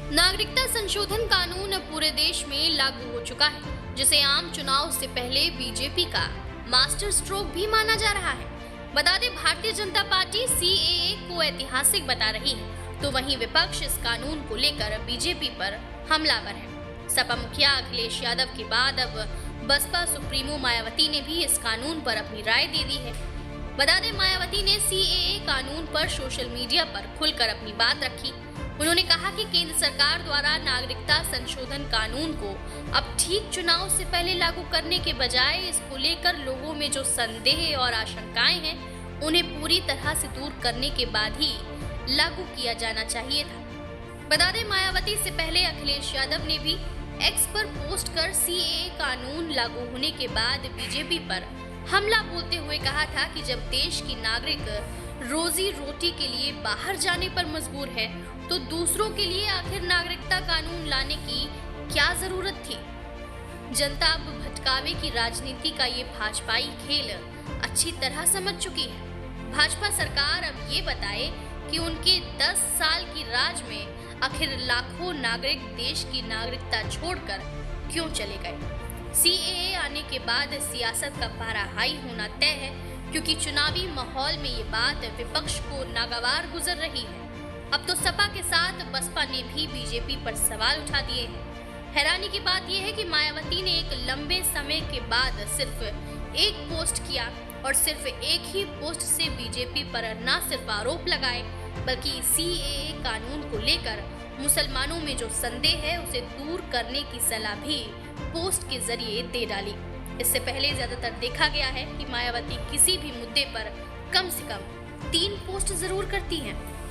नागरिकता संशोधन कानून पूरे देश में लागू हो चुका है, जिसे आम चुनाव से पहले बीजेपी का मास्टर स्ट्रोक भी माना जा रहा है। बता दें, भारतीय जनता पार्टी सीएए को ऐतिहासिक बता रही है, तो वहीं विपक्ष इस कानून को लेकर बीजेपी पर हमलावर है। सपा मुखिया अखिलेश यादव के बाद अब बसपा सुप्रीमो मायावती ने भी इस कानून पर अपनी राय दे दी है। बता दें, मायावती ने सीएए कानून पर सोशल मीडिया पर खुलकर अपनी बात रखी। उन्होंने कहा कि केंद्र सरकार द्वारा नागरिकता संशोधन कानून को अब ठीक चुनाव से पहले लागू करने के बजाय इसको लेकर लोगों में जो संदेह और आशंकाएं हैं, उन्हें पूरी तरह से दूर करने के बाद ही लागू किया जाना चाहिए था। बता दें, मायावती से पहले अखिलेश यादव ने भी एक्स पर पोस्ट कर सीएए कानून लागू होने के बाद बीजेपी पर हमला बोलते हुए कहा था कि जब देश की नागरिक रोजी रोटी के लिए बाहर जाने पर मजबूर है, तो दूसरों के लिए आखिर नागरिकता कानून लाने की क्या जरूरत थी। जनता अब भटकावे की राजनीति का ये भाजपाई खेल अच्छी तरह समझ चुकी है। भाजपा सरकार अब ये बताए कि उनके 10 साल की राज में आखिर लाखों नागरिक देश की नागरिकता छोड़कर क्यों चले गए। सीएए आने के बाद सियासत का पारा हाई होना तय है, क्योंकि चुनावी माहौल में ये बात विपक्ष को नागवार गुजर रही है। अब तो सपा के साथ बसपा ने भी बीजेपी पर सवाल उठा दिए हैं। हैरानी की बात यह है कि मायावती ने एक लंबे समय के बाद सिर्फ एक पोस्ट किया और सिर्फ एक ही पोस्ट से बीजेपी पर न सिर्फ आरोप लगाए, बल्कि सीएए कानून को लेकर मुसलमानों में जो संदेह है उसे दूर करने की सलाह भी पोस्ट के जरिए दे डाली। इससे पहले ज्यादातर देखा गया है कि मायावती किसी भी मुद्दे पर कम से कम 3 पोस्ट जरूर करती हैं।